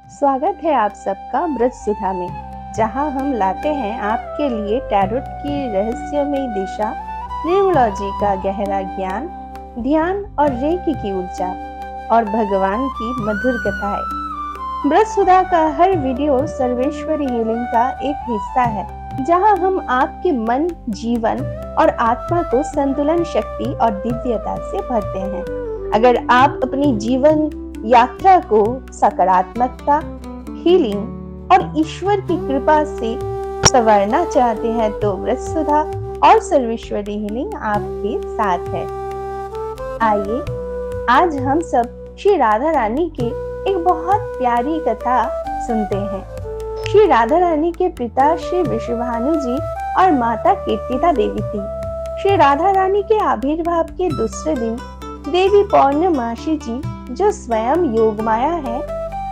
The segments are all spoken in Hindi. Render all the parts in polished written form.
स्वागत है आप सबका ब्रज सुधा में, जहां हम लाते हैं आपके लिए टैरोट की रहस्यमयी दिशा, न्यूमरोलॉजी का गहरा ज्ञान, ध्यान और रेकी की ऊर्जा और भगवान की मधुर कथाएं। ब्रज सुधा का हर वीडियो सर्वेश्वरी हीलिंग का एक हिस्सा है, जहां हम आपके मन, जीवन और आत्मा को संतुलन, शक्ति और दिव्यता से भरते हैं। अगर आप अपनी जीवन यात्रा को सकारात्मकता, हीलिंग और ईश्वर की कृपा से संवारना चाहते हैं तो ब्रज सुधा और सर्वेश्वरी हीलिंग आपके साथ है। आइए आज हम सब श्री राधा रानी के एक बहुत प्यारी कथा सुनते हैं। श्री राधा रानी के पिता श्री विश्वभानु जी और माता कीर्तिदा देवी थी। श्री राधा रानी के आविर्भाव के दूसरे दिन देवी पौर्णमासी जी, जो स्वयं योगमाया है,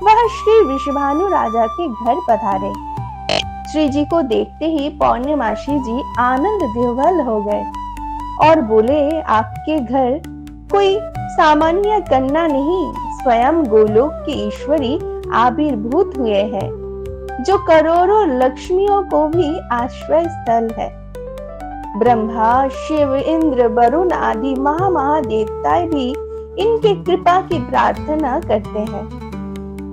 वह श्री विश्वभानु राजा के घर पधारे। श्री जी को देखते ही पौर्णमासी जी आनंद विह्वल हो गए और बोले, आपके घर कोई सामान्य कन्या नहीं, स्वयं गोलोक की ईश्वरी आविर्भूत हुए हैं, जो करोड़ों लक्ष्मियों को भी आश्रय स्थल है। ब्रह्मा, शिव, इंद्र, वरुण आदि महादेवताएं भी इनके कृपा की प्रार्थना करते हैं।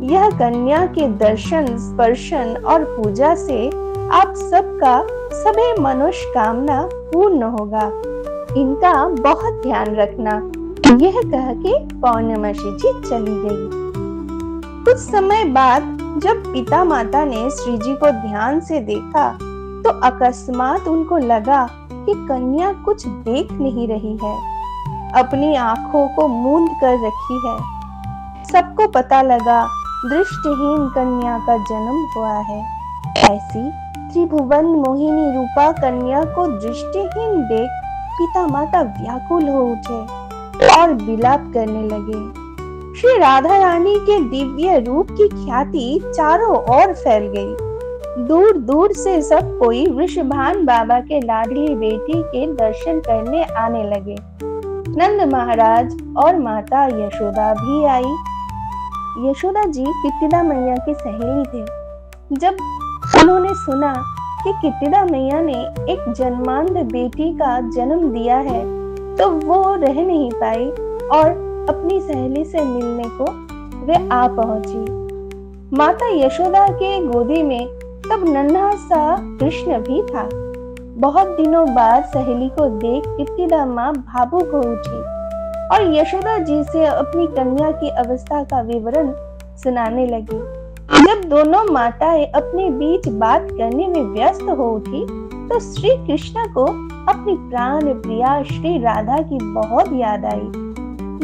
यह कन्या के दर्शन, स्पर्शन और पूजा से आप सबका सभी मनोकामना पूर्ण होगा। इनका बहुत ध्यान रखना। यह कह के पौर्णमासी जी चली गई। कुछ समय बाद जब पिता माता ने श्री जी को ध्यान से देखा तो अकस्मात उनको लगा कि कन्या कुछ देख नहीं रही है, अपनी आंखों को मूंद कर रखी है। सबको पता लगा दृष्टिहीन कन्या का जन्म हुआ है। ऐसी त्रिभुवन मोहिनी रूपा कन्या को दृष्टिहीन देख पिता माता व्याकुल हो उठे और विलाप करने लगे। श्री राधा रानी के दिव्य रूप की ख्याति चारों ओर फैल गई। दूर दूर से सब कोई वृषभान बाबा के लाडली बेटी के दर्शन करने आने लगे। नंद महाराज और माता यशोदा भी आई। यशोदा जी कीर्तिदा मैया की सहेली थे। जब उन्होंने सुना कि कीर्तिदा मैया ने एक जन्मांध बेटी का जन्म दिया है, तो वो रह नहीं पाई और अपनी सहेली से मिलने को वे आ पहुंची। माता यशोदा के गोदी में तब नन्हा सा कृष्ण भी था। बहुत दिनों बाद सहेली को देख कीर्तिदा माँ भावुक हो उठी और यशोदा जी से अपनी कन्या की अवस्था का विवरण सुनाने लगी। जब दोनों माताएं अपने बीच बात करने में व्यस्त हो उठी तो श्री कृष्ण को अपनी प्राण प्रिया श्री राधा की बहुत याद आई।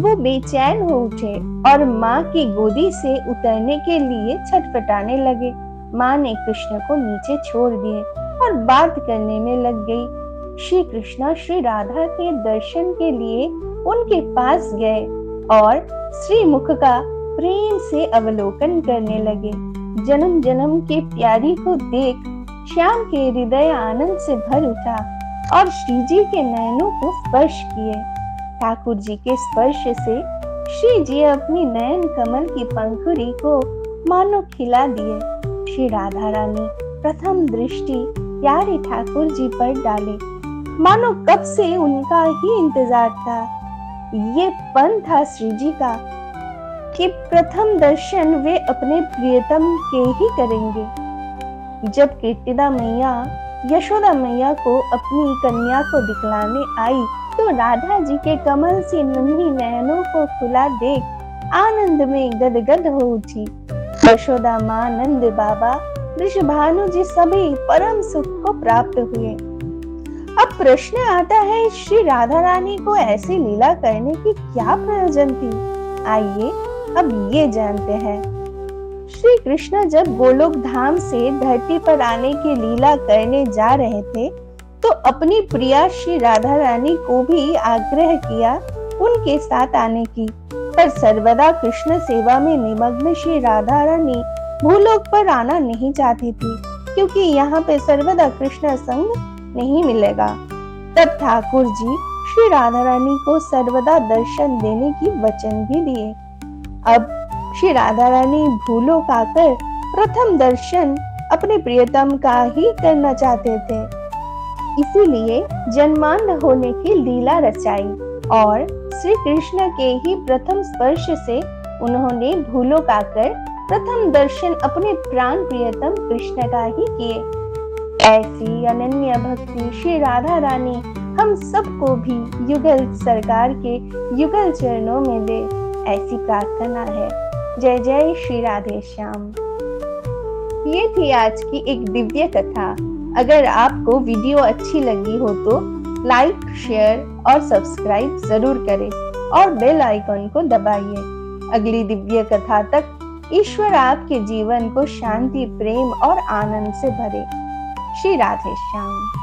वो बेचैन हो उठे और माँ की गोदी से उतरने के लिए छटपटाने लगे। माँ ने कृष्ण को नीचे छोड़ दिए और बात करने में लग गई। श्री कृष्ण श्री राधा के दर्शन के लिए उनके पास गए और श्री मुख का प्रेम से अवलोकन करने लगे। जन्म जन्म के प्यारी को देख श्याम के हृदय आनंद से भर उठा और श्री जी के नयनों को स्पर्श किए। ठाकुर जी के स्पर्श से श्री जी अपनी नयन कमल की पंखुड़ी को मानो खिला दिए। श्री राधा रानी प्रथम दृष्टि प्यारे ठाकुर जी पर डाले, मानो कब से उनका ही इंतजार था। ये पन था श्री जी का कि प्रथम दर्शन वे अपने प्रियतम के ही करेंगे। जब कीर्तिदा मैया यशोदा मैया को अपनी कन्या को दिखलाने आई तो राधा जी के कमल सी नन्ही नयनों को खुला देख आनंद में गदगद हो उठी। यशोदा माँ, नंद बाबा, वृषभानु जी सभी परम सुख को प्राप्त हुए। अब प्रश्न आता है, श्री राधा रानी को ऐसी लीला करने की क्या प्रयोजन थी? आइए अब ये जानते हैं। श्री कृष्ण जब गोलोक धाम से धरती पर आने की लीला करने जा रहे थे तो अपनी प्रिया श्री राधा रानी को भी आग्रह किया उनके साथ आने की, पर सर्वदा कृष्ण सेवा में निमग्न श्री राधा रानी भूलोक पर आना नहीं चाहती थी, क्योंकि यहाँ पे सर्वदा कृष्ण संग नहीं मिलेगा। तब ठाकुर जी श्री राधा रानी को सर्वदा दर्शन देने की वचन भी दिए। अब श्री राधा रानी भूलो खाकर प्रथम दर्शन अपने प्रियतम का ही करना चाहते थे। इसीलिए जन्मांध होने की लीला रचाई और श्री कृष्ण के ही प्रथम स्पर्श से उन्होंने भूलो खाकर प्रथम दर्शन अपने प्राण प्रियतम कृष्ण का ही किए। ऐसी अनन्य भक्ति श्री राधा रानी हम सबको भी युगल सरकार के युगल चरणों में दे, ऐसी प्रार्थना है। जय जय श्री राधे श्याम। ये थी आज की एक दिव्य कथा। अगर आपको वीडियो अच्छी लगी हो तो लाइक, शेयर और सब्सक्राइब जरूर करें और बेल आइकन को दबाइए। अगली दिव्य कथा तक ईश्वर आपके जीवन को शांति, प्रेम और आनंद से भरे। श्री राधे श्याम।